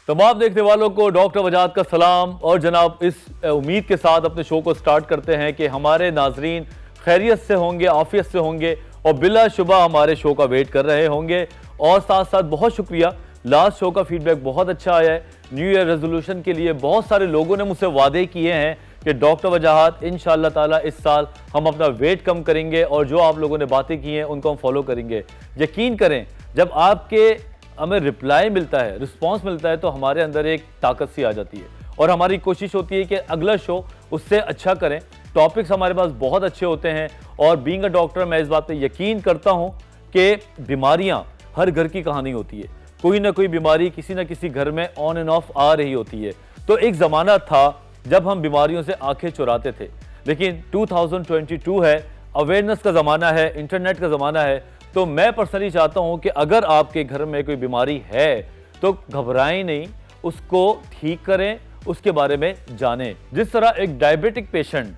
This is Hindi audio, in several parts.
तमाम देखने वालों को डॉक्टर वजाहत का सलाम। और जनाब इस उम्मीद के साथ अपने शो को स्टार्ट करते हैं कि हमारे नाजरीन खैरियत से होंगे, आफियत से होंगे और बिलाशुबा हमारे शो का वेट कर रहे होंगे। और साथ साथ बहुत शुक्रिया, लास्ट शो का फीडबैक बहुत अच्छा आया है। न्यू ईयर रेजोल्यूशन के लिए बहुत सारे लोगों ने मुझसे वादे किए हैं कि डॉक्टर वजाहत इंशाअल्लाह ताला इस साल हम अपना वेट कम करेंगे और जो आप लोगों ने बातें की हैं उनको हम फॉलो करेंगे। यकीन करें, जब आपके हमें रिप्लाई मिलता है, रिस्पांस मिलता है, तो हमारे अंदर एक ताकत सी आ जाती है और हमारी कोशिश होती है कि अगला शो उससे अच्छा करें। टॉपिक्स हमारे पास बहुत अच्छे होते हैं और बीइंग अ डॉक्टर मैं इस बात पे यकीन करता हूं कि बीमारियां हर घर की कहानी होती है। कोई ना कोई बीमारी किसी ना किसी घर में ऑन एंड ऑफ आ रही होती है। तो एक ज़माना था जब हम बीमारियों से आंखें चुराते थे, लेकिन 2022 है, अवेयरनेस का ज़माना है, इंटरनेट का ज़माना है। तो मैं पर्सनली चाहता हूं कि अगर आपके घर में कोई बीमारी है तो घबराएं नहीं, उसको ठीक करें, उसके बारे में जानें। जिस तरह एक डायबिटिक पेशेंट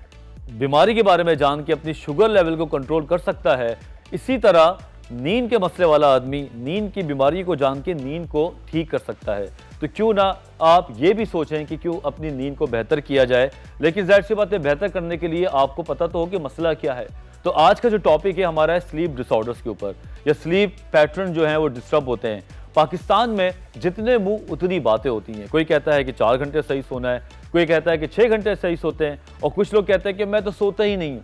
बीमारी के बारे में जान के अपनी शुगर लेवल को कंट्रोल कर सकता है, इसी तरह नींद के मसले वाला आदमी नींद की बीमारी को जान के नींद को ठीक कर सकता है। तो क्यों ना आप ये भी सोचें कि क्यों अपनी नींद को बेहतर किया जाए। लेकिन ज़ाहिर सी बात है, बेहतर करने के लिए आपको पता तो हो कि मसला क्या है। तो आज का जो टॉपिक है हमारा है स्लीप डिसऑर्डर्स के ऊपर, या स्लीप पैटर्न जो हैं वो डिस्टर्ब होते हैं। पाकिस्तान में जितने मुंह उतनी बातें होती हैं। कोई कहता है कि 4 घंटे सही सोना है, कोई कहता है कि 6 घंटे सही सोते हैं, और कुछ लोग कहते हैं कि मैं तो सोता ही नहीं हूँ।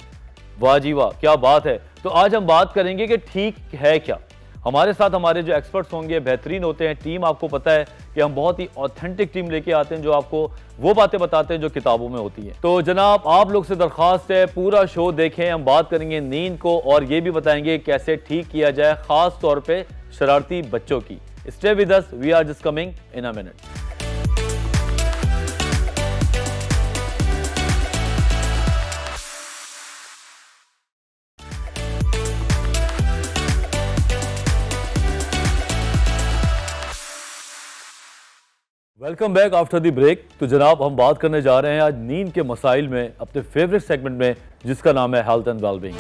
वाह जी वाह, क्या बात है। तो आज हम बात करेंगे कि ठीक है क्या। हमारे साथ हमारे जो एक्सपर्ट्स होंगे बेहतरीन होते हैं। टीम, आपको पता है कि हम बहुत ही ऑथेंटिक टीम लेके आते हैं जो आपको वो बातें बताते हैं जो किताबों में होती हैं। तो जनाब आप लोग से दरख्वास्त है, पूरा शो देखें। हम बात करेंगे नींद को और ये भी बताएंगे कैसे ठीक किया जाए, खास तौर पे शरारती बच्चों की। Stay with us, we are just coming in a minute. Welcome back after the break. तो जनाब हम बात करने जा रहे हैं आज नींद के मसाइल में, अपने फेवरेट सेगमेंट में जिसका नाम है हेल्थ एंड वेलबींग।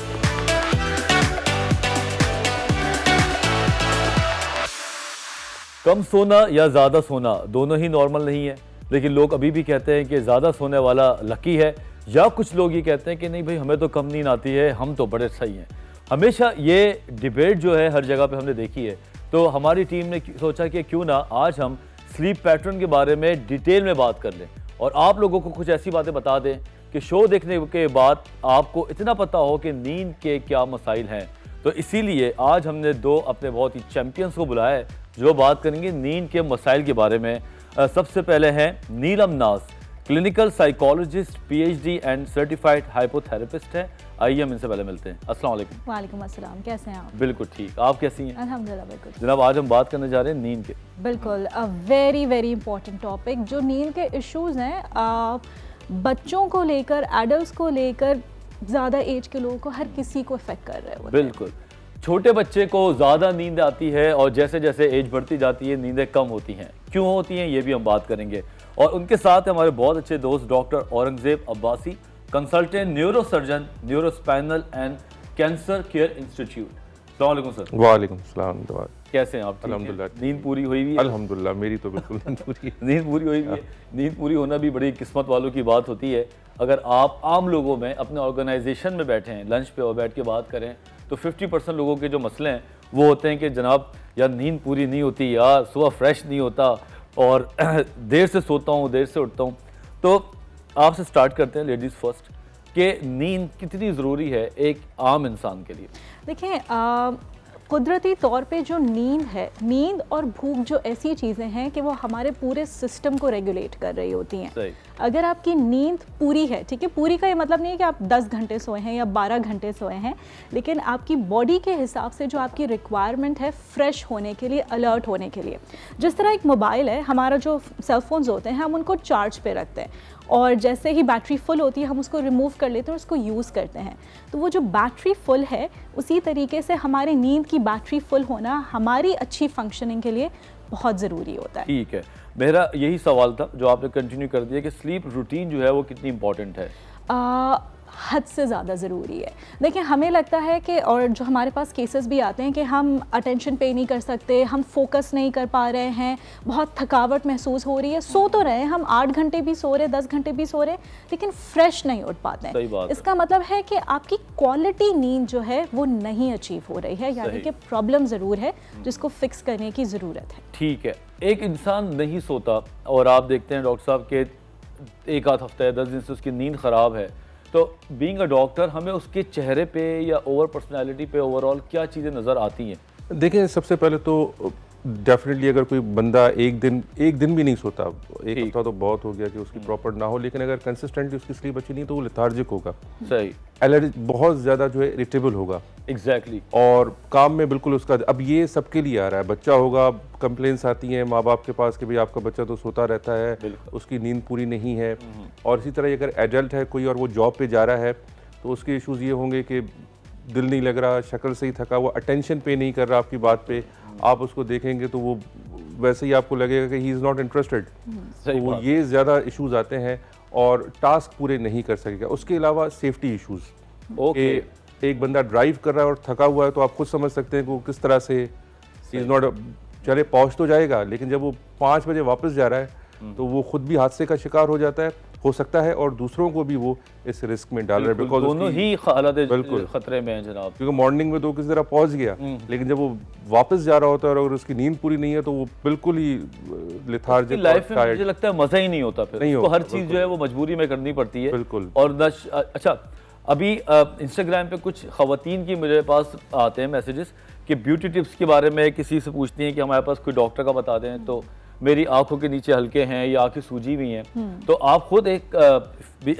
कम सोना या ज़्यादा सोना दोनों ही नॉर्मल नहीं है, लेकिन लोग अभी भी कहते हैं कि ज़्यादा सोने वाला लकी है, या कुछ लोग ये कहते हैं कि नहीं भाई हमें तो कम नींद आती है, हम तो बड़े सही हैं। हमेशा ये डिबेट जो है हर जगह पे हमने देखी है। तो हमारी टीम ने सोचा कि क्यों ना आज हम स्लीप पैटर्न के बारे में डिटेल में बात कर लें और आप लोगों को कुछ ऐसी बातें बता दें कि शो देखने के बाद आपको इतना पता हो कि नींद के क्या मसाइल हैं। तो इसीलिए आज हमने दो अपने बहुत ही चैम्पियंस को बुलाया है जो बात करेंगे नींद के मसाइल के बारे में। सबसे पहले हैं Neelam Naaz, clinical psychologist, PhD and certified hypnotherapist है। आइए हम इनसे पहले मिलते हैं। अस्सलाम वालेकुम। वालेकुम अस्सलाम, कैसे हैं आप? बिल्कुल ठीक, आप कैसी हैं? अल्हम्दुलिल्लाह बिल्कुल। जनाब आज हम बात करने जा रहे हैं नींद के। बिल्कुल, a very very important topic. जो नींद के इश्यूज हैं बच्चों को लेकर, एडल्ट्स को लेकर, ज़्यादा एज के लोगों को, हर किसी को इफेक्ट कर रहे हैं। बिल्कुल, छोटे बच्चे को ज़्यादा नींद आती है और जैसे जैसे एज बढ़ती जाती है नींदें कम होती हैं। क्यों होती हैं ये भी हम बात करेंगे। और उनके साथ हमारे बहुत अच्छे दोस्त doctor Aurangzeb Abbasi, consultant neurosurgeon, neurospinal and cancer care institute. अस्सलाम वालेकुम सर। वालेकुम सलाम। कैसे हैं आप? अल्हम्दुलिल्लाह। नींद पूरी हुई हुई है? अल्हम्दुलिल्लाह, मेरी तो बिल्कुल नींद पूरी है। नींद पूरी हुई हुई है। नींद पूरी होना भी बड़ी किस्मत वालों की बात होती है। अगर आप आम लोगों में अपने ऑर्गेनाइजेशन में बैठे हैं, लंच पे और बैठ के बात करें, तो 50% लोगों के जो मसले हैं वो होते हैं कि जनाब यार नींद पूरी नहीं होती, यार सुबह फ्रेश नहीं होता और देर से सोता हूँ, देर से उठता हूँ। तो आपसे स्टार्ट करते हैं लेडीज़ फर्स्ट, कि नींद कितनी ज़रूरी है एक आम इंसान के लिए? देखिए, कुदरती तौर पे जो नींद है, नींद और भूख जो ऐसी चीज़ें हैं कि वो हमारे पूरे सिस्टम को रेगुलेट कर रही होती हैं। अगर आपकी नींद पूरी है, ठीक है, पूरी का ये मतलब नहीं है कि आप 10 घंटे सोए हैं या 12 घंटे सोए हैं, लेकिन आपकी बॉडी के हिसाब से जो आपकी रिक्वायरमेंट है फ्रेश होने के लिए, अलर्ट होने के लिए। जिस तरह एक मोबाइल है, हमारा जो सेल फोन्स होते हैं हम उनको चार्ज पे रखते हैं और जैसे ही बैटरी फुल होती है हम उसको रिमूव कर लेते हैं और उसको यूज़ करते हैं। तो वो जो बैटरी फुल है, उसी तरीके से हमारे नींद की बैटरी फुल होना हमारी अच्छी फंक्शनिंग के लिए बहुत ज़रूरी होता है। ठीक है, मेरा यही सवाल था जो आपने कंटिन्यू कर दिया कि स्लीप रूटीन जो है वो कितनी इंपॉर्टेंट है। हद से ज़्यादा ज़रूरी है। देखिए हमें लगता है कि, और जो हमारे पास केसेस भी आते हैं कि हम अटेंशन पे नहीं कर सकते, हम फोकस नहीं कर पा रहे हैं, बहुत थकावट महसूस हो रही है, सो तो रहे हैं हम 8 घंटे भी सो रहे, 10 घंटे भी सो रहे, लेकिन फ्रेश नहीं उठ पाते हैं। इसका मतलब है कि आपकी क्वालिटी नींद जो है वो नहीं अचीव हो रही है, यानी कि प्रॉब्लम ज़रूर है जिसको फिक्स करने की ज़रूरत है। ठीक है, एक इंसान नहीं सोता और आप देखते हैं डॉक्टर साहब के एक आध हफ्ता है 10 दिन से उसकी नींद ख़राब है, तो बीइंग अ डॉक्टर हमें उसके चेहरे पे या ओवर पर्सनैलिटी पे ओवरऑल क्या चीज़ें नज़र आती हैं? देखिए, सबसे पहले तो डेफिनेटली अगर कोई बंदा एक दिन भी नहीं सोता, एक हफ्ता तो बहुत हो गया कि उसकी प्रॉपर ना हो, लेकिन अगर कंसिस्टेंटली उसकी स्लीप अच्छी नहीं तो वो लेथार्जिक होगा, सही, एलर्जी बहुत ज़्यादा जो है इरिटेबल होगा, एग्जैक्टली, और काम में बिल्कुल उसका, अब ये सबके लिए आ रहा है, बच्चा होगा, कंप्लेंट्स आती हैं माँ बाप के पास कि भाई आपका बच्चा तो सोता रहता है, उसकी नींद पूरी नहीं है, और इसी तरह अगर एडल्ट है कोई और वो जॉब पे जा रहा है तो उसके इश्यूज़ ये होंगे कि दिल नहीं लग रहा, शक्ल से ही थका हुआ, अटेंशन पे नहीं कर रहा आपकी बात पे, आप उसको देखेंगे तो वो वैसे ही आपको लगेगा कि ही इज़ नॉट इंटरेस्टेड, तो ये ज़्यादा इश्यूज़ आते हैं और टास्क पूरे नहीं कर सकेगा। उसके अलावा सेफ्टी इश्यूज़, एक बंदा ड्राइव कर रहा है और थका हुआ है तो आप खुद समझ सकते हैं कि वो किस तरह से इज़ नॉट, चले पहुँच तो जाएगा लेकिन जब वो 5 बजे वापस जा रहा है तो वो खुद भी हादसे का शिकार हो जाता है, हो सकता है, और दूसरों को भी वो इस रिस्क में डाल रहे हैं, बिकॉज दोनों ही हालत बिल्कुल खतरे में हैं जनाब, क्योंकि मॉर्निंग में तो किसी तरह पहुंच गया लेकिन जब वो वापस जा रहा होता है और उसकी नींद पूरी नहीं है तो वो बिल्कुल ही लेथार्जिक, लाइफ में मुझे लगता है मजा ही नहीं होता, फिर उसको हर चीज जो है वो मजबूरी में करनी पड़ती है। बिल्कुल। और अच्छा, अभी इंस्टाग्राम पे कुछ खवातीन की मेरे पास आते हैं मैसेजेस कि ब्यूटी टिप्स के बारे में किसी से पूछती हैं कि हमारे पास कोई डॉक्टर का बता दें, तो मेरी आंखों के नीचे हल्के हैं या आंखें सूजी हुई हैं, तो आप खुद एक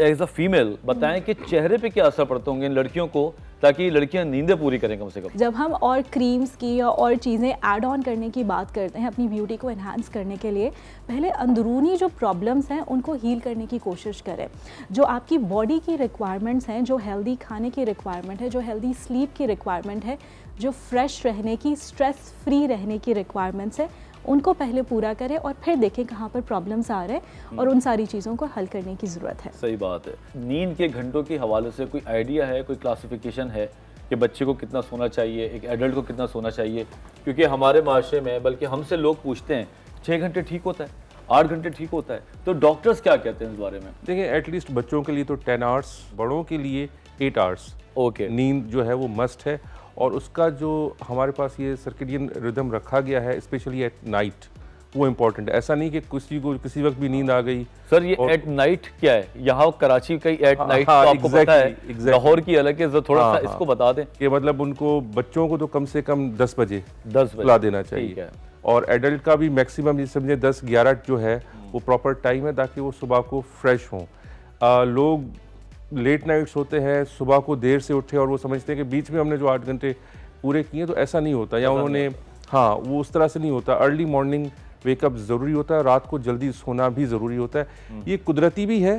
एज अ फीमेल बताएं कि चेहरे पे क्या असर पड़ते होंगे इन लड़कियों को, ताकि लड़कियां नींदें पूरी करें कम से कम। जब हम और क्रीम्स की या और चीज़ें ऐड ऑन करने की बात करते हैं अपनी ब्यूटी को एनहांस करने के लिए, पहले अंदरूनी जो प्रॉब्लम्स हैं उनको हील करने की कोशिश करें। जो आपकी बॉडी की रिक्वायरमेंट्स हैं, जो हेल्दी खाने की रिक्वायरमेंट है, जो हेल्दी स्लीप की रिक्वायरमेंट है, जो फ्रेश रहने की, स्ट्रेस फ्री रहने की रिक्वायरमेंट्स है, उनको पहले पूरा करें और फिर देखें कहाँ पर प्रॉब्लम्स आ रहे हैं और उन सारी चीज़ों को हल करने की ज़रूरत है। सही बात है। नींद के घंटों के हवाले से कोई आइडिया है, कोई क्लासिफिकेशन है कि बच्चे को कितना सोना चाहिए, एक एडल्ट को कितना सोना चाहिए? क्योंकि हमारे माशरे में, बल्कि हमसे लोग पूछते हैं 6 घंटे ठीक होता है, 8 घंटे ठीक होता है, तो डॉक्टर्स क्या कहते हैं इस बारे में? देखिए, एटलीस्ट बच्चों के लिए तो 10 आवर्स, बड़ों के लिए 8 आवर्स ओके नींद जो है वो मस्ट है, और उसका जो हमारे पास ये सर्केडियन रिदम रखा गया है स्पेशली एट नाइट, वो इम्पोर्टेंट है। ऐसा नहीं कि किसी को किसी वक्त भी नींद आ गई। सर ये एट नाइट क्या है? यहाँ कराची का एट नाइट तो आपको पता है, लाहौर की अलग है, थोड़ा सा इसको बता दें कि मतलब उनको बच्चों को तो कम से कम 10 बजे सुला देना चाहिए, और एडल्ट का भी मैक्सिमम ये समझे 10-11 जो है वो प्रॉपर टाइम है, ताकि वो सुबह को फ्रेश हों। लोग लेट नाइट सोते हैं, सुबह को देर से उठे और वो समझते हैं कि बीच में हमने जो 8 घंटे पूरे किए, तो ऐसा नहीं होता, या उन्होंने वो उस तरह से नहीं होता। अर्ली मॉर्निंग वेकअप ज़रूरी होता है, रात को जल्दी सोना भी ज़रूरी होता है। ये कुदरती भी है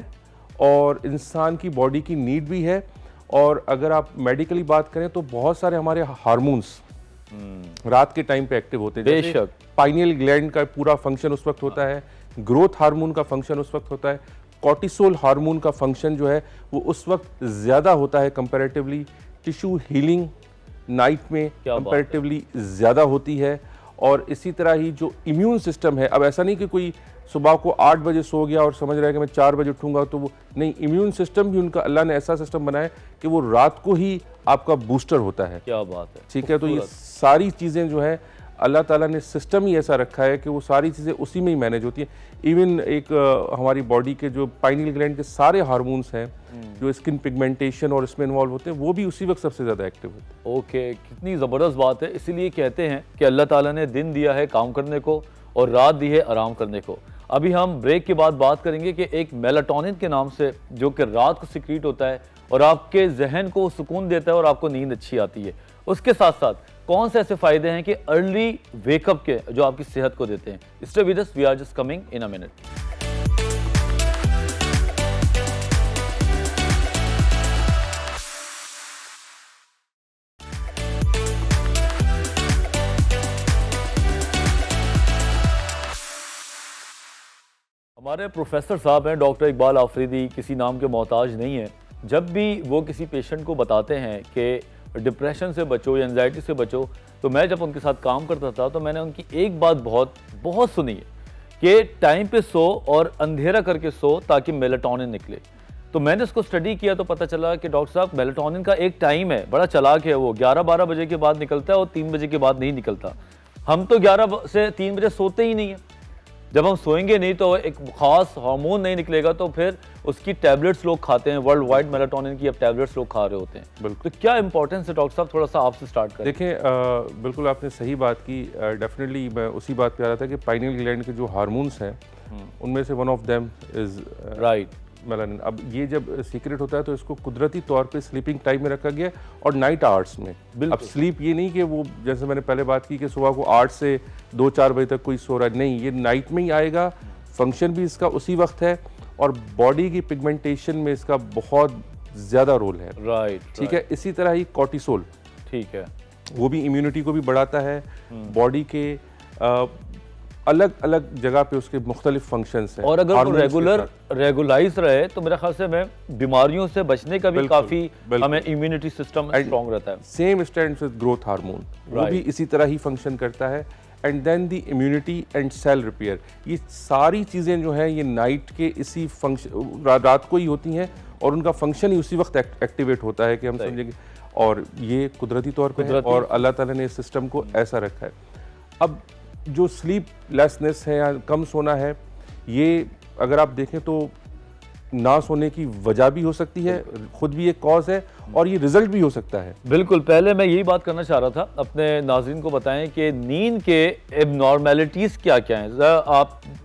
और इंसान की बॉडी की नीड भी है। और अगर आप मेडिकली बात करें तो बहुत सारे हमारे हार्मोन्स रात के टाइम पे एक्टिव होते हैं। बेशक पाइनियल ग्लैंड का पूरा फंक्शन उस वक्त होता है, ग्रोथ हार्मोन का फंक्शन उस वक्त होता है, कॉर्टिसोल हार्मोन का फंक्शन जो है वो उस वक्त ज़्यादा होता है कंपैरेटिवली। टिश्यू हीलिंग नाइट में कंपैरेटिवली ज़्यादा होती है। और इसी तरह ही जो इम्यून सिस्टम है, अब ऐसा नहीं कि कोई सुबह को 8 बजे सो गया और समझ रहा है कि मैं 4 बजे उठूंगा, तो वो नहीं, इम्यून सिस्टम भी उनका अल्लाह ने ऐसा सिस्टम बनाया कि वो रात को ही आपका बूस्टर होता है। क्या बात है, ठीक है। तो ये सारी चीज़ें जो है अल्लाह ताला ने सिस्टम ही ऐसा रखा है कि वो सारी चीज़ें उसी में ही मैनेज होती हैं। इवन एक हमारी बॉडी के जो पाइनियल ग्लैंड के सारे हार्मोन्स हैं जो स्किन पिगमेंटेशन और इसमें इन्वॉल्व होते हैं, वो भी उसी वक्त सबसे ज़्यादा एक्टिव होते हैं। ओके, कितनी ज़बरदस्त बात है। इसीलिए कहते हैं कि अल्लाह ताला ने दिन दिया है काम करने को और रात दी है आराम करने को। अभी हम ब्रेक के बाद बात करेंगे कि एक मेलाटोनिन के नाम से, जो कि रात को सिक्रीट होता है और आपके जहन को सुकून देता है और आपको नींद अच्छी आती है, उसके साथ साथ कौन से ऐसे फायदे हैं कि अर्ली वेकअप के जो आपकी सेहत को देते हैं। Stay with us, we are just coming in a minute. हमारे प्रोफेसर साहब हैं, डॉक्टर इकबाल आफरीदी, किसी नाम के मोहताज नहीं है, जब भी वो किसी पेशेंट को बताते हैं कि डिप्रेशन से बचो या एंजाइटी से बचो, तो मैं जब उनके साथ काम करता था तो मैंने उनकी एक बात बहुत सुनी है कि टाइम पे सो और अंधेरा करके सो ताकि मेलाटोनिन निकले। तो मैंने उसको स्टडी किया तो पता चला कि डॉक्टर साहब मेलाटोनिन का एक टाइम है, बड़ा चालाक है, वो 11-12 बजे के बाद निकलता है और 3 बजे के बाद नहीं निकलता। हम तो 11 से 3 बजे सोते ही नहीं है। जब हम सोएंगे नहीं तो एक खास हार्मोन नहीं निकलेगा, तो फिर उसकी टैबलेट्स लोग खाते हैं, वर्ल्ड वाइड मेलाटोनिन की अब टैबलेट्स लोग खा रहे होते हैं। बिल्कुल। तो क्या इंपॉर्टेंस है डॉक्टर साहब, थोड़ा सा आपसे स्टार्ट करें। देखें, बिल्कुल आपने सही बात की। डेफिनेटली मैं उसी बात पे आ रहा था कि पाइनियल ग्लैंड के जो हार्मोन्स हैं उनमें से one of them is right melanin. अब ये जब सीक्रेट होता है तो इसको कुदरती तौर पे स्लीपिंग टाइम में रखा गया और नाइट आवर्स में। अब स्लीप ये नहीं कि वो जैसे मैंने पहले बात की कि सुबह को 8 से 2-4 बजे तक कोई सो रहा है, नहीं, ये नाइट में ही आएगा। फंक्शन भी इसका उसी वक्त है और बॉडी की पिगमेंटेशन में इसका बहुत ज़्यादा रोल है। राइट, ठीक है। इसी तरह ही कॉर्टिसोल, ठीक है, वो भी इम्यूनिटी को भी बढ़ाता है। बॉडी के अलग अलग जगह पे उसके मुख्तलिफ फंक्शंस हैं और अगर वो रेगुलाइज रहे तो मेरे ख्याल से मैं बीमारियों से बचने का भी काफी हमें इम्यूनिटी सिस्टम स्ट्रॉन्ग रहता है। Same stands with growth hormone, वो भी इसी तरह ही फंक्शन करता है। And then the immunity and cell repair, ये सारी चीज़ें जो हैं ये नाइट के इसी फंक्शन रात को ही होती हैं और उनका फंक्शन ही उसी वक्त एक्टिवेट होता है कि हम समझेंगे। और ये कुदरती तौर पे है और अल्लाह ताला ने इस सिस्टम को ऐसा रखा है। अब जो स्लीपलेसनेस है या कम सोना है, ये अगर आप देखें तो ना सोने की वजह भी हो सकती है, खुद भी एक कॉज है और ये रिजल्ट भी हो सकता है। बिल्कुल, पहले मैं यही बात करना चाह रहा था, अपने नाज़रीन को बताएं कि नींद के एबनॉर्मेलिटीज़ क्या क्या हैं।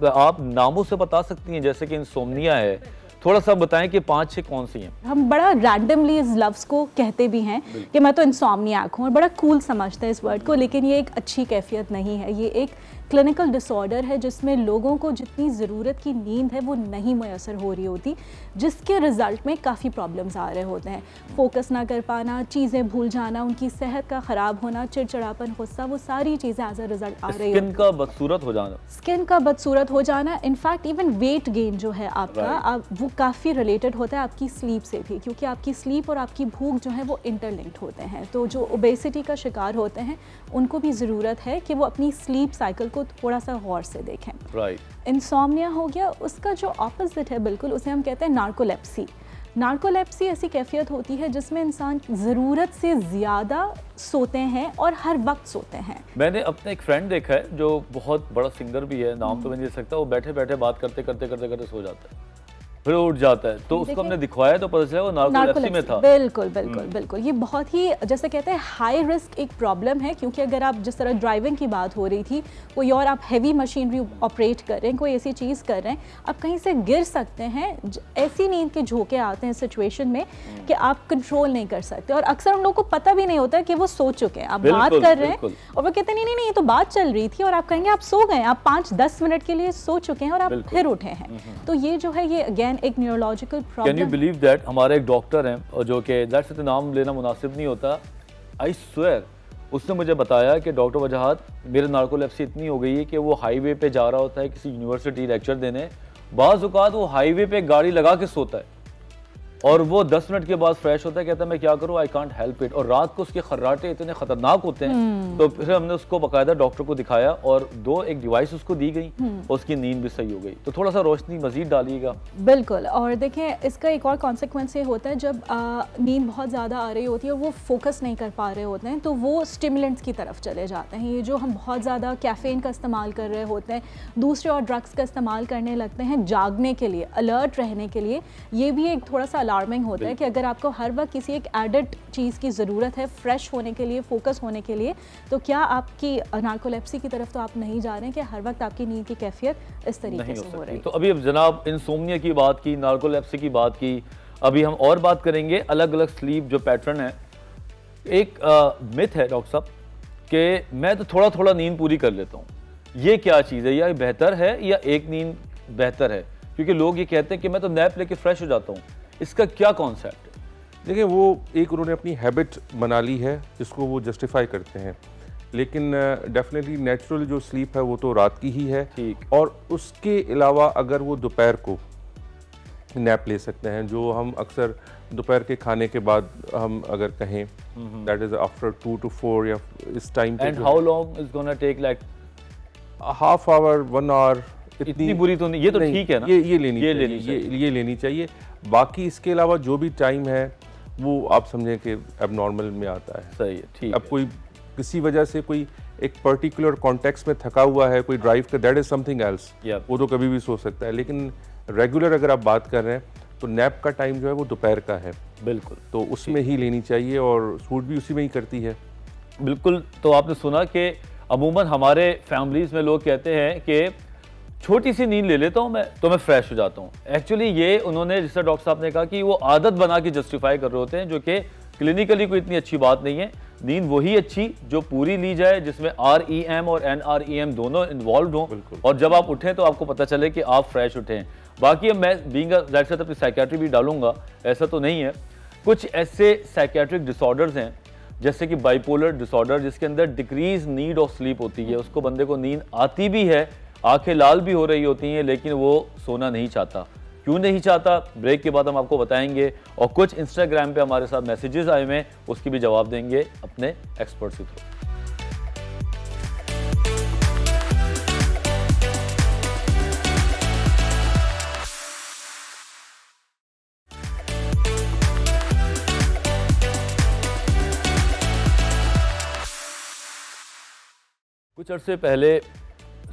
आप नामों से बता सकती हैं, जैसे कि इंसोम्निया है, थोड़ा सा बताएं कि 5-6 कौन सी हैं। हम बड़ा रैंडमली इस लफ्ज़ को कहते भी हैं कि मैं तो इंसोम्नियाक हूँ और बड़ा कूल समझते हैं इस वर्ड को, लेकिन ये एक अच्छी कैफियत नहीं है। ये एक क्लिनिकल डिसऑर्डर है जिसमें लोगों को जितनी ज़रूरत की नींद है वो नहीं मैसर हो रही होती, जिसके रिज़ल्ट में काफ़ी प्रॉब्लम्स आ रहे होते हैं। फोकस ना कर पाना, चीज़ें भूल जाना, उनकी सेहत का ख़राब होना, चिड़चिड़ापन, गुस्सा, वो सारी चीज़ें एज अ रिज़ल्ट आ रही होती हैं। स्किन का बदसूरत हो जाना, स्किन का बदसूरत हो जाना, इनफैक्ट इवन वेट गेन जो है आपका, वो काफ़ी रिलेटेड होता है आपकी स्लीप से भी, क्योंकि आपकी स्लीप और आपकी भूख जो है वो इंटरलिंक्ड होते हैं। तो जो ओबेसिटी का शिकार होते हैं उनको भी ज़रूरत है कि वो अपनी स्लीप साइकिल को थोड़ा सा गौर से देखें। इंसोम्निया हो गया, उसका जो ऑपोजिट है बिल्कुल, उसे हम कहते हैं नार्कोलेप्सी। नार्कोलेप्सी ऐसी कैफियत होती है जिसमें इंसान ज़रूरत से ज़्यादा सोते हैं और हर वक्त सोते हैं। मैंने अपने एक फ्रेंड देखा है जो बहुत बड़ा सिंगर भी है, नाम तो मैं नहीं ले सकता, वो बैठे बैठे बात करते करते सो जाता है, फिर उठ जाता है। तो उसको हमने दिखवाया तो पता चला वो नार्कोलेप्सी में था। बिल्कुल ये बहुत ही, जैसे कहते हैं, हाई रिस्क एक प्रॉब्लम है, क्योंकि अगर आप जिस तरह ड्राइविंग की बात हो रही थी, कोई और आप हैवी मशीनरी ऑपरेट कर रहे हैं, कोई ऐसी चीज़ कर रहे हैं, आप कहीं से गिर सकते हैं। ऐसी नींद के झोंके आते हैं सिचुएशन में कि आप कंट्रोल नहीं कर सकते, और अक्सर उन लोगों को पता भी नहीं होता कि वो सो चुके हैं। आप बात कर रहे हैं और वो कहते हैं नहीं ये तो बात चल रही थी, और आप कहेंगे आप सो गए, आप 5-10 मिनट के लिए सो चुके हैं और आप फिर उठे हैं। तो ये जो है ये अगेन एक neurological problem. Can you believe that हमारे एक डॉक्टर हैं और जो कि दैट्स इतना नाम लेना मुनासिब नहीं होता, आई स्वेयर, उसने मुझे बताया कि डॉक्टर वजाहत, मेरे नार्कोलेप्सी इतनी हो गई है कि वो हाईवे पे जा रहा होता है किसी यूनिवर्सिटी लेक्चर देने, बाज़ औक़ात वो हाईवे पे गाड़ी लगा के सोता है और वो 10 मिनट के बाद फ्रेश होता है, कहता है मैं क्या करूँ, आई कांट हेल्प इट। और रात को उसके खर्राटे इतने खतरनाक होते हैं। तो फिर हमने उसको बाकायदा डॉक्टर को दिखाया और एक डिवाइस उसको दी गई, उसकी नींद भी सही हो गई। तो थोड़ा सा रोशनी मजीद डालिएगा। बिल्कुल, और देखें इसका एक और कॉन्सिक्वेंस ये होता है, जब नींद बहुत ज़्यादा आ रही होती है और वो फोकस नहीं कर पा रहे होते हैं तो वो स्टिमुलेंट्स की तरफ चले जाते हैं। ये जो हम बहुत ज़्यादा कैफ़ीन का इस्तेमाल कर रहे होते हैं, दूसरे और ड्रग्स का इस्तेमाल करने लगते हैं जागने के लिए, अलर्ट रहने के लिए, ये भी एक थोड़ा सा अलार्मिंग होता है कि अगर आपको हर वक्त किसी एक एडेड चीज़ की ज़रूरत है फ्रेश होने के लिए, फोकस होने के लिए, तो क्या आपकी नार्कोलेप्सी की तरफ तो आप नहीं जा रहे हैं कि हर वक्त आपकी नींद की कैफियत इस तरीके से हो रही है। तो अभी अब जनाब इंसोम्निया की बात की, नार्कोलेप्सी की बात की, अभी हम और बात करेंगे अलग अलग स्लीप जो पैटर्न है। एक मिथ है डॉक्टर साहब कि मैं तो थोड़ा थोड़ा नींद पूरी कर लेता हूँ, ये क्या चीज़ है, या बेहतर है या एक नींद बेहतर है? क्योंकि लोग ये कहते हैं कि मैं तो नैप लेके फ्रेश हो जाता हूँ, इसका क्या कॉन्सेप्ट है? देखिए, वो एक उन्होंने अपनी हैबिट बना ली है जिसको वो जस्टिफाई करते हैं, लेकिन डेफिनेटली नेचुरल जो स्लीप है वो तो रात की ही है। ठीक। और उसके अलावा अगर वो दोपहर को नैप ले सकते हैं, जो हम अक्सर दोपहर के खाने के बाद हम अगर कहें, दैट इज आफ्टर 2 to 4 या इस टाइम पे। And how long is gonna take, like half hour 1 hour? इतनी बुरी तो नहीं, ये तो ठीक है ना, ये लेनी चाहिए। बाकी इसके अलावा जो भी टाइम है वो आप समझें कि एबनॉर्मल में आता है। सही है, ठीक। अब कोई किसी वजह से कोई एक पर्टिकुलर कॉन्टेक्स्ट में थका हुआ है, कोई ड्राइव का, दैट इज समथिंग एल्स, वो तो कभी भी सो सकता है। लेकिन रेगुलर अगर आप बात कर रहे हैं तो नैप का टाइम जो है वो दोपहर का है। बिल्कुल, तो उसमें ही लेनी चाहिए और सूट भी उसी में ही करती है। बिल्कुल। तो आपने सुना कि अमूमन हमारे फैमिलीज में लोग कहते हैं कि छोटी सी नींद ले लेता हूँ मैं तो मैं फ्रेश हो जाता हूँ। एक्चुअली ये उन्होंने, जैसा डॉक्टर साहब ने कहा, कि वो आदत बना के जस्टिफाई कर रहे होते हैं, जो कि क्लिनिकली कोई इतनी अच्छी बात नहीं है। नींद वही अच्छी जो पूरी ली जाए, जिसमें REM और NREM दोनों इन्वॉल्व हों, और जब आप उठें तो आपको पता चले कि आप फ्रेश उठें। बाकी अब मैं बीइंग दैट सेड अपनी साइकियाट्री भी डालूंगा, ऐसा तो नहीं है। कुछ ऐसे साइकियाट्रिक डिसऑर्डर्स हैं जैसे कि बाइपोलर डिसऑर्डर, जिसके अंदर डिक्रीज नीड ऑफ स्लीप होती है। उसको बंदे को नींद आती भी है, आंखें लाल भी हो रही होती हैं, लेकिन वो सोना नहीं चाहता। क्यों नहीं चाहता, ब्रेक के बाद हम आपको बताएंगे। और कुछ इंस्टाग्राम पे हमारे साथ मैसेजेस आए हुए हैं, उसकी भी जवाब देंगे अपने एक्सपर्ट्स के थ्रू। कुछ अर्से पहले,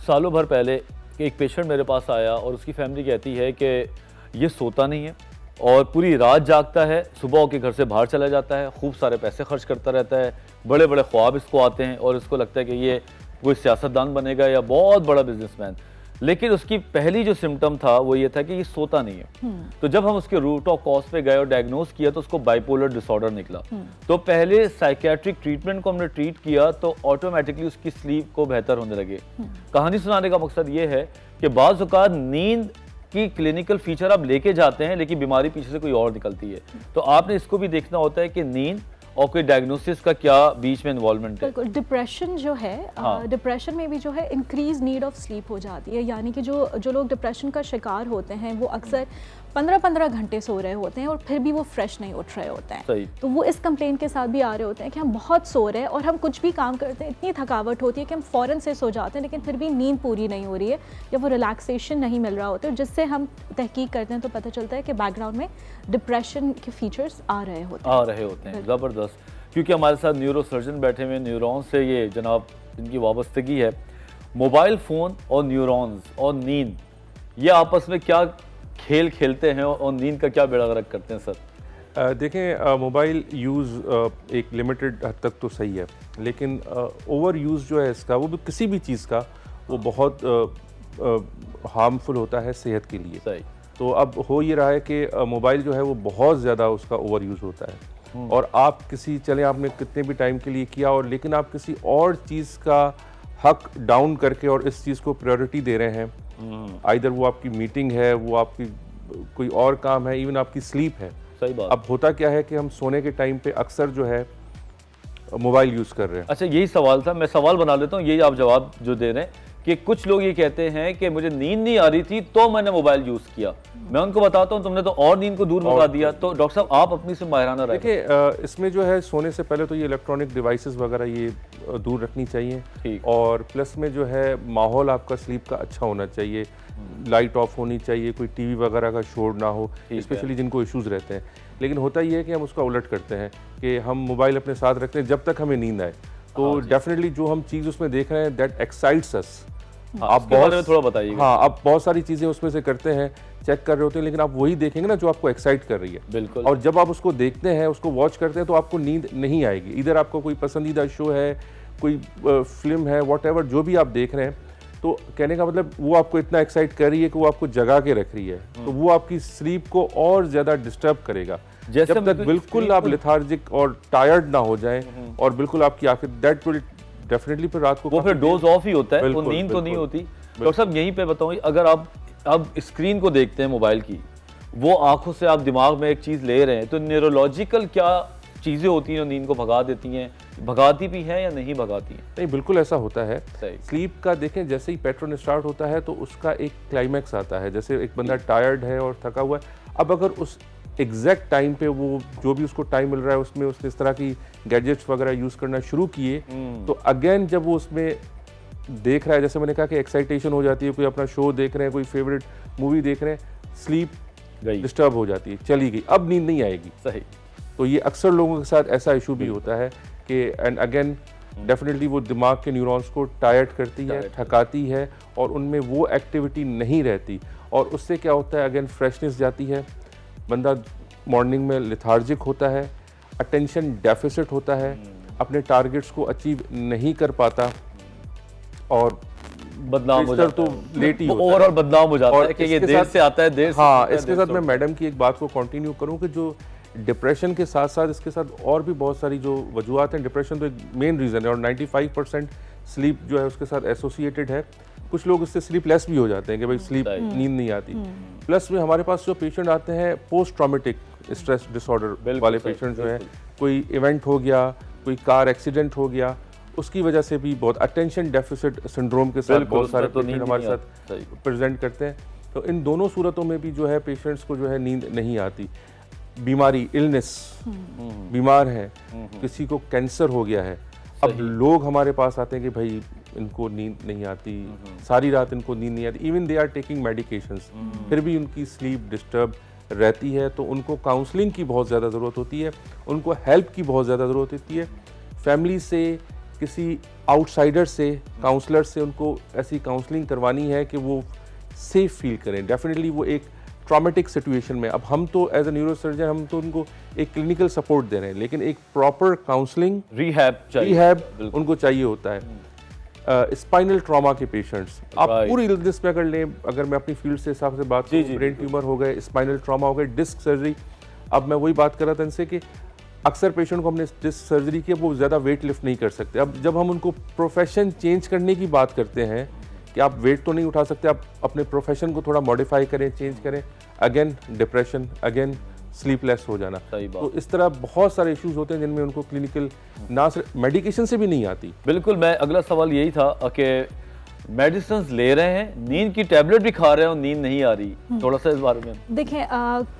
सालों भर पहले, एक पेशेंट मेरे पास आया और उसकी फैमिली कहती है कि ये सोता नहीं है और पूरी रात जागता है, सुबह के घर से बाहर चला जाता है, खूब सारे पैसे खर्च करता रहता है, बड़े बड़े ख्वाब इसको आते हैं और इसको लगता है कि ये कोई सियासतदान बनेगा या बहुत बड़ा बिजनेसमैन। लेकिन उसकी पहली जो सिम्टम था वो ये था कि ये सोता नहीं है। तो जब हम उसके रूट ऑफ कॉज पे गए और डायग्नोज किया तो उसको बाइपोलर डिसऑर्डर निकला। तो पहले साइकियाट्रिक ट्रीटमेंट को हमने ट्रीट किया तो ऑटोमेटिकली उसकी स्लीप को बेहतर होने लगे। कहानी सुनाने का मकसद ये है कि बाज़ औक़ात नींद की क्लिनिकल फीचर आप लेके जाते हैं लेकिन बीमारी पीछे से कोई और निकलती है। तो आपने इसको भी देखना होता है कि नींद और कोई डायग्नोसिस का क्या बीच में इन्वॉल्वमेंट है। बिल्कुल, डिप्रेशन जो है, डिप्रेशन में भी जो है इंक्रीज नीड ऑफ स्लीप हो जाती है। यानी कि जो लोग डिप्रेशन का शिकार होते हैं वो अक्सर 15-15 घंटे सो रहे होते हैं और फिर भी वो फ्रेश नहीं उठ रहे होते हैं। तो वो इस कंप्लेन के साथ भी आ रहे होते हैं कि हम बहुत सो रहे हैं और हम कुछ भी काम करते हैं, इतनी थकावट होती है कि हम फ़ौरन से सो जाते हैं, लेकिन फिर भी नींद पूरी नहीं हो रही है या वो रिलैक्सेशन नहीं मिल रहा होता है, जिससे हम तहकीक करते हैं तो पता चलता है कि बैकग्राउंड में डिप्रेशन के फीचर्स आ रहे होते हैं। ज़बरदस्त, क्योंकि हमारे साथ न्यूरो सर्जन बैठे हुए, न्यूरॉन से ये जनाब इनकी वाबस्तगी है। मोबाइल फ़ोन और न्यूरॉन्स और नींद, ये आपस में क्या खेल खेलते हैं और नींद का क्या बेड़ा गर्क करते हैं सर? देखें, मोबाइल यूज़ एक लिमिटेड हद तक तो सही है, लेकिन ओवर यूज़ जो है इसका, वो भी किसी भी चीज़ का, वो बहुत हार्मफुल होता है सेहत के लिए। सही। तो अब हो ये रहा है कि मोबाइल जो है वो बहुत ज़्यादा उसका ओवर यूज़ होता है और आप किसी, चले आपने कितने भी टाइम के लिए किया, और लेकिन आप किसी और चीज़ का हक डाउन करके और इस चीज़ को प्रायोरिटी दे रहे हैं। आइदर वो आपकी मीटिंग है, वो आपकी कोई और काम है, इवन आपकी स्लीप है। सही बात। अब होता क्या है कि हम सोने के टाइम पे अक्सर जो है मोबाइल यूज़ कर रहे हैं। अच्छा, यही सवाल था, मैं सवाल बना लेता हूँ, यही आप जवाब जो दे रहे हैं कि कुछ लोग ये कहते हैं कि मुझे नींद नहीं आ रही थी तो मैंने मोबाइल यूज़ किया। मैं उनको बताता हूँ तुमने तो और नींद को दूर भगा दिया। तो डॉक्टर साहब आप अपनी से माहिराना रहे। देखिए, इसमें जो है सोने से पहले तो ये इलेक्ट्रॉनिक डिवाइसेस वगैरह ये दूर रखनी चाहिए, और प्लस में जो है माहौल आपका स्लीप का अच्छा होना चाहिए, लाइट ऑफ होनी चाहिए, कोई टीवी वगैरह का शोर ना हो, स्पेशली जिनको इश्यूज़ रहते हैं। लेकिन होता ये है कि हम उसका उलट करते हैं कि हम मोबाइल अपने साथ रखते हैं जब तक हमें नींद आए। तो डेफिनेटली जो हम चीज़ उसमें देख रहे हैं दैट एक्साइट्स अस। आप बहुत में थोड़ा बताइए। हाँ, आप बहुत सारी चीज़ें उसमें से करते हैं, चेक कर रहे होते हैं, लेकिन आप वही देखेंगे ना जो आपको एक्साइट कर रही है। बिल्कुल। और जब आप उसको देखते हैं, उसको वॉच करते हैं, तो आपको नींद नहीं आएगी। इधर आपको कोई पसंदीदा शो है, कोई फिल्म है, व्हाटएवर जो भी आप देख रहे हैं, तो कहने का मतलब वो आपको इतना एक्साइट कर रही है कि वो आपको जगा के रख रही है, तो वो आपकी स्लीप को और ज़्यादा डिस्टर्ब करेगा। जब तक बिल्कुल आप लेथार्जिक और टायर्ड ना हो जाएं और बिल्कुल आपकी आंखें, दैट विल डेफिनेटली फिर रात को वो फिर डोज ऑफ ही होता है, वो नींद तो नहीं होती। डॉक्टर साहब यहीं पे बताऊँ, अगर आप स्क्रीन को देखते हैं मोबाइल की, वो आंखों से आप दिमाग में एक चीज़ ले रहे हैं, तो न्यूरोलॉजिकल क्या चीज़ें होती हैं जो नींद को भगा देती हैं, भगाती भी हैं या नहीं भगाती हैं? नहीं, बिल्कुल ऐसा होता है। स्लीप का देखें, जैसे ही पैटर्न स्टार्ट होता है तो उसका एक क्लाइमैक्स आता है। जैसे एक बंदा टायर्ड है और थका हुआ है, अब अगर उस एग्जैक्ट टाइम पे वो जो भी उसको टाइम मिल रहा है उसमें उसने इस तरह की गैजेट्स वगैरह यूज़ करना शुरू किए, तो अगेन जब वो उसमें देख रहा है, जैसे मैंने कहा कि एक्साइटेशन हो जाती है, कोई अपना शो देख रहे हैं, कोई फेवरेट मूवी देख रहे हैं, स्लीप डिस्टर्ब हो जाती है, चली गई, अब नींद नहीं आएगी। सही। तो ये अक्सर लोगों के साथ ऐसा इशू भी होता है कि एंड अगेन डेफिनेटली वो दिमाग के न्यूरॉन्स को टायर्ड करती है, थकाती है और उनमें वो एक्टिविटी नहीं रहती, और उससे क्या होता है, अगेन फ्रेशनेस जाती है, बंदा मॉर्निंग में लेथार्जिक होता है, अटेंशन डेफिसिट होता है, अपने टारगेट्स को अचीव नहीं कर पाता और बदनाम हो जाता तो लेट ही ओवरऑल बदनाम हो जाता है कि ये देर से आता है, देर से। हाँ, इसके साथ मैं मैडम की एक बात को कंटिन्यू करूं कि जो डिप्रेशन के साथ साथ इसके साथ और भी बहुत सारी जो वजूहत हैं, डिप्रेशन तो एक मेन रीज़न है और 95% स्लीप जो है उसके साथ एसोसिएटेड है। कुछ लोग इससे स्लीपलेस भी हो जाते हैं कि भाई स्लीप नींद नहीं आती। प्लस में हमारे पास जो पेशेंट आते हैं पोस्ट ट्रॉमेटिक स्ट्रेस डिसऑर्डर वाले पेशेंट जो है, कोई इवेंट हो गया, कोई कार एक्सीडेंट हो गया, उसकी वजह से भी बहुत अटेंशन डेफिसिट सिंड्रोम के साथ बहुत सारे पेशेंट हमारे साथ प्रेजेंट करते हैं। तो इन दोनों सूरतों में भी जो है पेशेंट्स को जो है नींद नहीं आती। बीमारी, इलनेस, बीमार है, किसी को कैंसर हो गया है, अब लोग हमारे पास आते हैं कि भाई इनको नींद नहीं आती, सारी रात इनको नींद नहीं आती, even they are taking medications, फिर भी उनकी स्लीप डिस्टर्ब रहती है। तो उनको काउंसलिंग की बहुत ज़्यादा ज़रूरत होती है, उनको हेल्प की बहुत ज़्यादा ज़रूरत होती है, फैमिली से, किसी आउटसाइडर से, काउंसलर से उनको ऐसी काउंसलिंग करवानी है कि वो सेफ फील करें। डेफिनेटली वो एक ट्रॉमेटिक सिचुएशन में, अब हम तो एज ए न्यूरोसर्जन हम तो उनको एक क्लिनिकल सपोर्ट दे रहे हैं, लेकिन एक प्रॉपर काउंसलिंग, रिहैब उनको चाहिए होता है। स्पाइनल ट्रॉमा के पेशेंट्स, आप पूरी इलनेस में अगर लें, अगर मैं अपनी फील्ड से हिसाब से बात करूं, ब्रेन ट्यूमर हो गए, स्पाइनल ट्रॉमा हो गए, डिस्क सर्जरी, अब मैं वही बात कर रहा था इनसे कि अक्सर पेशेंट को हमने डिस्क सर्जरी की, वो ज़्यादा वेट लिफ्ट नहीं कर सकते। अब जब हम उनको प्रोफेशन चेंज करने की बात करते हैं कि आप वेट तो नहीं उठा सकते, आप अपने प्रोफेशन को थोड़ा मॉडिफाई करें, चेंज करें, अगेन डिप्रेशन, अगेन स्लीपलेस हो जाना। तो इस तरह बहुत सारे इश्यूज होते हैं जिनमें उनको क्लिनिकल ना सिर्फ मेडिकेशन से भी नहीं आती। बिल्कुल, मैं अगला सवाल यही था कि मेडिसिन ले रहे हैं, नींद की टैबलेट भी खा रहे हैं और नींद नहीं आ रही, थोड़ा सा इस बारे में देखें।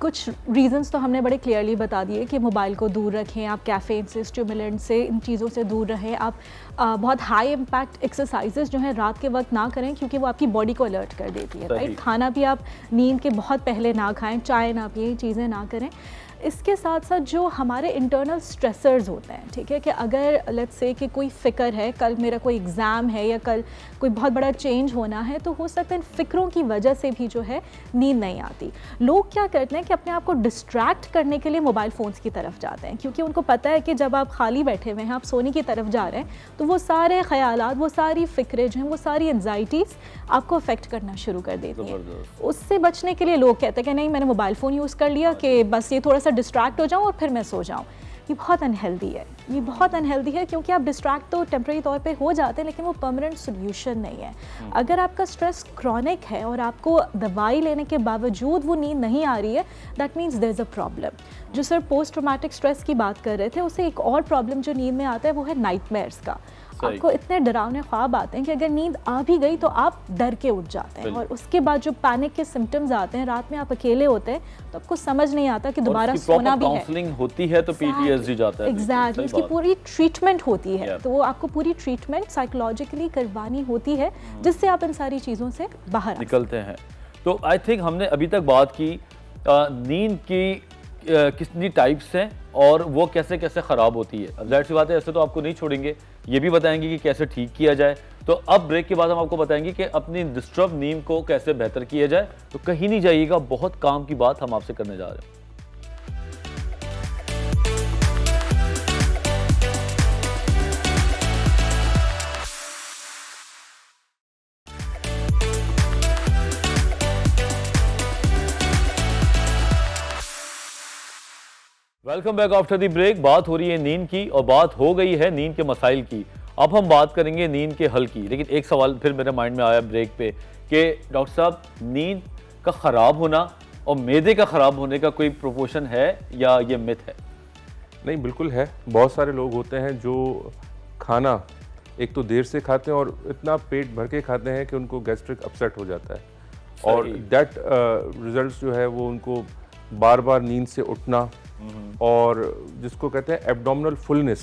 कुछ रीजंस तो हमने बड़े क्लियरली बता दिए कि मोबाइल को दूर रखें, आप कैफीन से, स्टिमुलेंट से, इन चीज़ों से दूर रहें, आप बहुत हाई इम्पैक्ट एक्सरसाइजेज जो है रात के वक्त ना करें क्योंकि वो आपकी बॉडी को अलर्ट कर देती है, राइट। खाना भी आप नींद के बहुत पहले ना खाएं, चाय ना पिए, चीज़ें ना करें। इसके साथ साथ जो हमारे इंटरनल स्ट्रेसर्स होते हैं, ठीक है, कि अगर लेट्स से कि कोई फ़िक्र है, कल मेरा कोई एग्ज़ाम है या कल कोई बहुत बड़ा चेंज होना है, तो हो सकता है इन फ़िक्रों की वजह से भी जो है नींद नहीं आती। लोग क्या करते हैं कि अपने आप को डिस्ट्रैक्ट करने के लिए मोबाइल फ़ोन्स की तरफ जाते हैं, क्योंकि उनको पता है कि जब आप खाली बैठे हुए हैं, आप सोने की तरफ जा रहे हैं, तो वो सारे ख़यालात, वो सारी फ़िक्रें जो हैं, वो सारी एंजाइटीज़ आपको अफेक्ट करना शुरू कर देती हैं। उससे बचने के लिए लोग कहते हैं कि नहीं, मैंने मोबाइल फ़ोन यूज़ कर लिया कि बस ये थोड़ा सा डिस्ट्रैक्ट हो जाऊं और फिर मैं सो जाऊं। ये बहुत अनहेल्दी है, ये बहुत अनहेल्दी है, क्योंकि आप डिस्ट्रैक्ट तो टेम्परेरी तौर पे हो जाते हैं, लेकिन वो परमानेंट सोल्यूशन नहीं है। अगर आपका स्ट्रेस क्रॉनिक है और आपको दवाई लेने के बावजूद वो नींद नहीं आ रही है, that means there is a problem. जो सर पोस्ट ट्रॉमेटिक स्ट्रेस की बात कर रहे थे, उससे एक और प्रॉब्लम जो नींद में आता है वो है नाइटमेयर्स का। आपको इतने डरावने ख्वाब आते हैं कि अगर नींद आ भी गई तो आप डर के उठ जाते हैं, और उसके बाद जो पैनिक के सिम्टम्स आते हैं, रात में आप अकेले होते हैं, तो आपको समझ नहीं आता कि दोबारा सोना भी है। काउंसलिंग होती है तो पीटीएसडी जाता है। एग्जैक्टली, उसकी पूरी ट्रीटमेंट होती है, तो वो आपको पूरी ट्रीटमेंट साइकोलॉजिकली करवानी होती है, जिससे आप इन सारी चीज़ों से बाहर निकलते हैं। तो आई थिंक हमने अभी तक बात की नींद की कितनी टाइप्स हैं और वो कैसे कैसे ख़राब होती है। अब जाहिर सी बात है, ऐसे तो आपको नहीं छोड़ेंगे, ये भी बताएंगे कि कैसे ठीक किया जाए। तो अब ब्रेक के बाद हम आपको बताएंगे कि अपनी डिस्टर्ब नींद को कैसे बेहतर किया जाए। तो कहीं नहीं जाइएगा, बहुत काम की बात हम आपसे करने जा रहे हैं। Welcome back after the break. बात हो रही है नींद की और बात हो गई है नींद के मसाइल की। अब हम बात करेंगे नींद के हल की। लेकिन एक सवाल फिर मेरे माइंड में आया ब्रेक पे कि डॉक्टर साहब, नींद का ख़राब होना और मैदे का ख़राब होने का कोई प्रोपोर्शन है या ये मिथ है? नहीं, बिल्कुल है। बहुत सारे लोग होते हैं जो खाना एक तो देर से खाते हैं और इतना पेट भर के खाते हैं कि उनको गैस्ट्रिक अपसेट हो जाता है, और दैट रिजल्ट्स जो है वो उनको बार बार नींद से उठना, और जिसको कहते हैं एब्डोमिनल फुलनेस,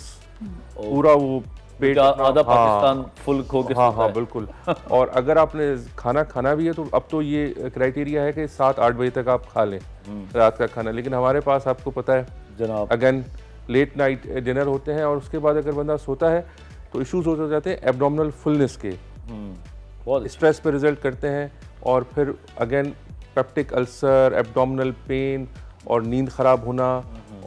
पूरा वो पेट आधा पाकिस्तान फुल खो के हाँ हाँ बिल्कुल। और अगर आपने खाना खाना भी है तो अब तो ये क्राइटेरिया है कि 7-8 बजे तक आप खा लें रात का खाना, लेकिन हमारे पास आपको पता है जनाब अगेन लेट नाइट डिनर होते हैं और उसके बाद अगर बंदा सोता है तो इश्यूज हो जाते हैं एब्डोमिनल फुलनेस के, बहुत स्ट्रेस पे रिजल्ट करते हैं, और फिर again peptic ulcer, abdominal pain और नींद खराब होना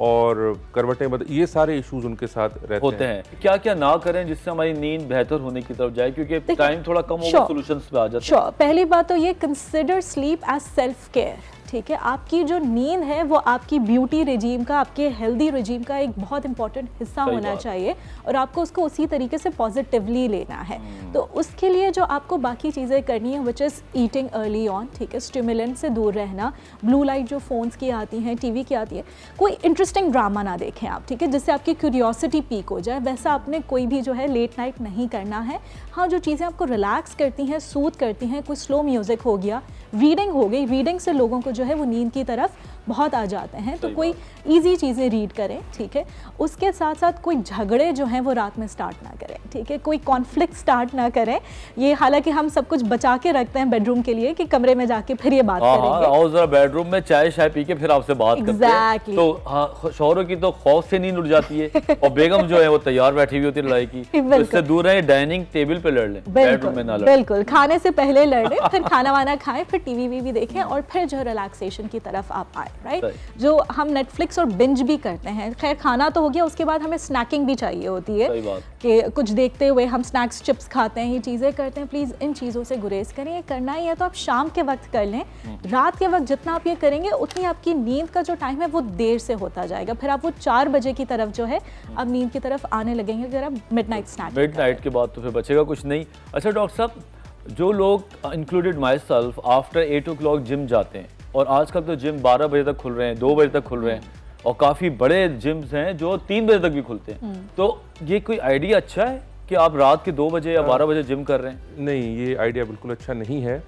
और करवटें बदल, ये सारे इश्यूज उनके साथ रहते हैं। क्या क्या ना करें जिससे हमारी नींद बेहतर होने की तरफ जाए, क्योंकि टाइम थोड़ा कम होगा, सॉल्यूशंस पे आ जाते हैं। पहली बात तो ये consider sleep as self care, ठीक है। आपकी जो नींद है वो आपकी ब्यूटी रेजीम का, आपके हेल्दी रेजीम का एक बहुत इंपॉर्टेंट हिस्सा होना चाहिए, और आपको उसको उसी तरीके से पॉजिटिवली लेना है। तो उसके लिए जो आपको बाकी चीज़ें करनी है, which is eating early on, ठीक है, स्टिमुलेंट से दूर रहना, ब्लू लाइट जो फ़ोन्स की आती हैं, टीवी की आती है, कोई इंटरेस्टिंग ड्रामा ना देखें आप, ठीक है, जिससे आपकी क्यूरियोसिटी पीक हो जाए। वैसा आपने कोई भी जो है लेट नाइट नहीं करना है। हाँ, जो चीज़ें आपको रिलैक्स करती हैं, सूद करती हैं, कोई स्लो म्यूज़िक हो गया, रीडिंग हो गई, रीडिंग से लोगों को जो है वो नींद की तरफ बहुत आ जाते हैं, तो कोई इजी चीज़ें रीड करें, ठीक है। उसके साथ साथ कोई झगड़े जो हैं वो रात में स्टार्ट ना करें, ठीक है, कोई कॉन्फ्लिक्ट स्टार्ट ना करें। ये हालांकि हम सब कुछ बचा के रखते हैं बेडरूम के लिए कि कमरे में जाके फिर ये बात करेंगे, आओ जरा बेडरूम में चाय शाय पी के फिर आपसे बात करते हैं। तो हाँ, शौहरों की तो खौफ से नींद उड़ जाती है और बेगम जो है वो तैयार बैठी हुई होती है लड़ाई की, तो इससे दूर रहें, डाइनिंग टेबल पे लड़ लें, बेडरूम में ना लड़ें। बिल्कुल, खाने से पहले लड़ें, फिर खाना वाना खाएं, फिर टीवी वीवी देखें, और फिर जो रिलैक्सेशन की तरफ आप आए, राइट। जो हम नेटफ्लिक्स और बिंज भी करते हैं, खैर खाना तो हो गया, उसके बाद हमें स्नैकिंग भी चाहिए होती है कि कुछ देखते हुए हम स्नैक्स, चिप्स खाते हैं, ये चीज़ें करते हैं। प्लीज़ इन चीज़ों से गुरेज करें। ये करना ही है तो आप शाम के वक्त कर लें। रात के वक्त जितना आप ये करेंगे उतनी आपकी नींद का जो टाइम है वो देर से होता जाएगा, फिर आप वो 4 बजे की तरफ जो है अब नींद की तरफ आने लगेंगे अगर आप मिडनाइट स्नैक के बाद, तो फिर बचेगा कुछ नहीं। अच्छा डॉक्टर साहब, जो लोग included my self after 8 o'clock gym जाते हैं, और आजकल तो जिम 12 बजे तक खुल रहे हैं, 2 बजे तक खुल रहे हैं, और काफ़ी बड़े जिम्स हैं जो 3 बजे तक भी खुलते हैं, तो ये कोई आइडिया अच्छा है कि आप रात के 2 बजे या 12 बजे जिम कर रहे हैं? नहीं, ये आइडिया बिल्कुल अच्छा नहीं है,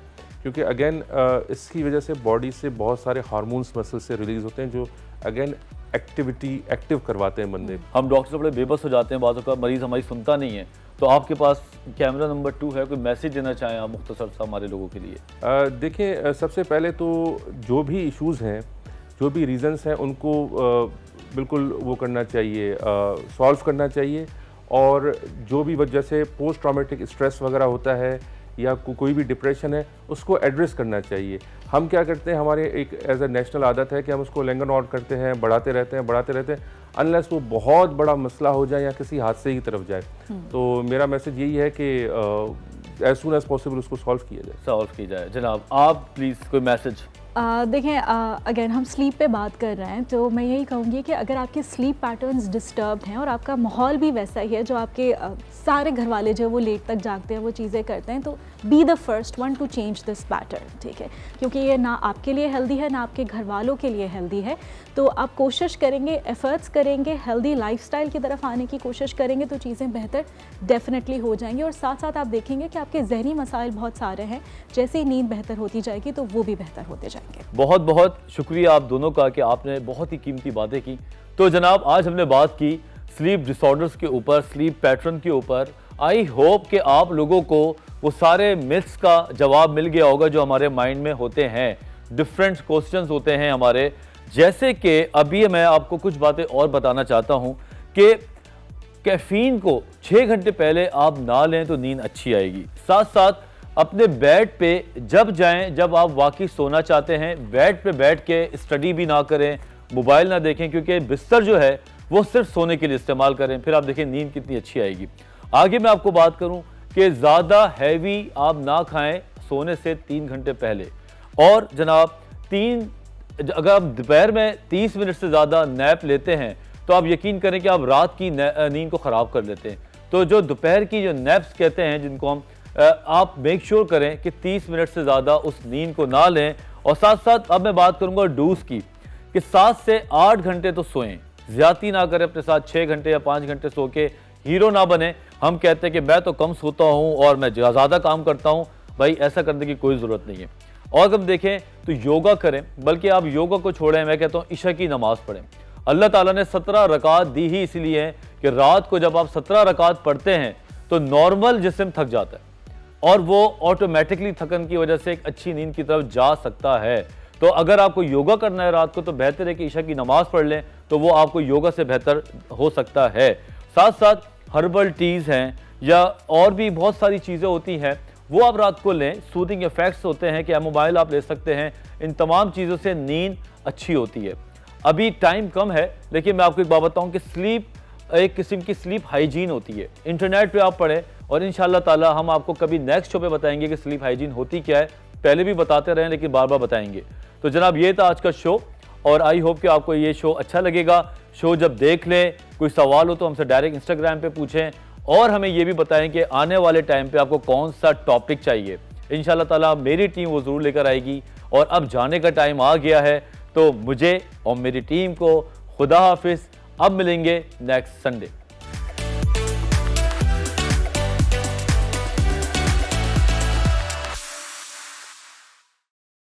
क्योंकि अगेन इसकी वजह से बॉडी से बहुत सारे हार्मोन्स मसल से रिलीज होते हैं जो अगेन एक्टिव करवाते हैं बंदे। हम डॉक्टर बड़े बेबस हो जाते हैं, बातों का मरीज हमारी सुनता नहीं है, तो आपके पास कैमरा नंबर 2 है, कोई मैसेज देना चाहें आप मुख्तसर सा हमारे लोगों के लिए? देखिए, सबसे पहले तो जो भी इश्यूज़ हैं, जो भी रीज़न्स हैं, उनको बिल्कुल वो करना चाहिए, सॉल्व करना चाहिए, और जो भी वजह से पोस्ट ट्रॉमेटिक स्ट्रेस वगैरह होता है या कोई भी डिप्रेशन है, उसको एड्रेस करना चाहिए। हम क्या करते हैं, हमारे एक एज ए नेशनल आदत है कि हम उसको लैंग आउट करते हैं, बढ़ाते रहते हैं अनलेस वो बहुत बड़ा मसला हो जाए या किसी हादसे की तरफ जाए। तो मेरा मैसेज यही है कि एज सून एज पॉसिबल उसको सॉल्व किया जाए। जनाब आप प्लीज़ कोई मैसेज? देखें, अगेन हम स्लीप पे बात कर रहे हैं, तो मैं यही कहूँगी कि अगर आपके स्लीप पैटर्न्स डिस्टर्ब्ड हैं और आपका माहौल भी वैसा ही है, जो आपके सारे घर वाले जो वो लेट तक जागते हैं, वो चीज़ें करते हैं, तो be the first one two change this pattern, ठीक है, क्योंकि ये ना आपके लिए हेल्दी है ना आपके घर वालों के लिए हेल्दी है। तो आप कोशिश करेंगे, एफर्ट्स करेंगे, हेल्दी लाइफस्टाइल की तरफ आने की कोशिश करेंगे, तो चीज़ें बेहतर डेफिनेटली हो जाएंगी। और साथ साथ आप देखेंगे कि आपके जहनी मसाइल बहुत सारे हैं, जैसे ही नींद बेहतर होती जाएगी तो वो भी बेहतर होते जाएंगे। बहुत बहुत शुक्रिया आप दोनों का कि आपने बहुत ही कीमती बातें की। तो जनाब, आज हमने बात की स्लीप डिसऑर्डर्स के ऊपर, स्लीप पैटर्न के ऊपर। आई होप कि आप लोगों को वो सारे मिथ्स का जवाब मिल गया होगा जो हमारे माइंड में होते हैं, डिफरेंट क्वेश्चंस होते हैं हमारे। जैसे कि अभी मैं आपको कुछ बातें और बताना चाहता हूं कि कैफीन को 6 घंटे पहले आप ना लें तो नींद अच्छी आएगी। साथ साथ अपने बेड पे जब जाएं, जब आप वाकई सोना चाहते हैं, बेड पे बैठ के स्टडी भी ना करें, मोबाइल ना देखें, क्योंकि बिस्तर जो है वो सिर्फ सोने के लिए इस्तेमाल करें, फिर आप देखें नींद कितनी अच्छी आएगी। आगे मैं आपको बात करूं कि ज़्यादा हैवी आप ना खाएं सोने से 3 घंटे पहले। और जनाब, अगर आप दोपहर में 30 मिनट से ज़्यादा नैप लेते हैं तो आप यकीन करें कि आप रात की नींद को ख़राब कर लेते हैं। तो जो दोपहर की जो नैप्स कहते हैं, जिनको हम आप मेक श्योर करें कि 30 मिनट से ज़्यादा उस नींद को ना लें। और साथ साथ अब मैं बात करूंगा डोज की, कि 7 से 8 घंटे तो सोएं, ज़्यादती ना करें अपने साथ। 6 घंटे या 5 घंटे सो के हीरो ना बने। हम कहते हैं कि मैं तो कम सोता हूं और मैं ज़्यादा काम करता हूं, भाई ऐसा करने की कोई ज़रूरत नहीं है। और अगर देखें तो योगा करें, बल्कि आप योगा को छोड़ें, मैं कहता हूँ इशा की नमाज़ पढ़ें। अल्लाह ताला ने 17 रकात दी ही इसलिए है कि रात को जब आप 17 रकात पढ़ते हैं तो नॉर्मल जिस्म थक जाता है और वो ऑटोमेटिकली थकन की वजह से एक अच्छी नींद की तरफ जा सकता है। तो अगर आपको योगा करना है रात को तो बेहतर है कि ईशा की नमाज पढ़ लें, तो वो आपको योगा से बेहतर हो सकता है। साथ साथ हर्बल टीज़ हैं या और भी बहुत सारी चीज़ें होती हैं, वो आप रात को लें। सूदिंग इफेक्ट्स होते हैं कि मोबाइल आप ले सकते हैं। इन तमाम चीज़ों से नींद अच्छी होती है। अभी टाइम कम है, लेकिन मैं आपको एक बात बताऊँ कि स्लीप एक किस्म की स्लीप हाइजीन होती है। इंटरनेट पे आप पढ़ें और इंशाल्लाह ताला हम आपको कभी नेक्स्ट शो पे बताएंगे कि स्लीप हाइजीन होती क्या है। पहले भी बताते रहे लेकिन बार बार बताएंगे। तो जनाब ये था आज का शो और आई होप कि आपको ये शो अच्छा लगेगा। शो जब देख लें, कोई सवाल हो तो हमसे डायरेक्ट इंस्टाग्राम पे पूछें और हमें ये भी बताएं कि आने वाले टाइम पे आपको कौन सा टॉपिक चाहिए। इंशाल्लाह ताला मेरी टीम वो ज़रूर लेकर आएगी। और अब जाने का टाइम आ गया है, तो मुझे और मेरी टीम को खुदा हाफिज़। अब मिलेंगे नेक्स्ट संडे।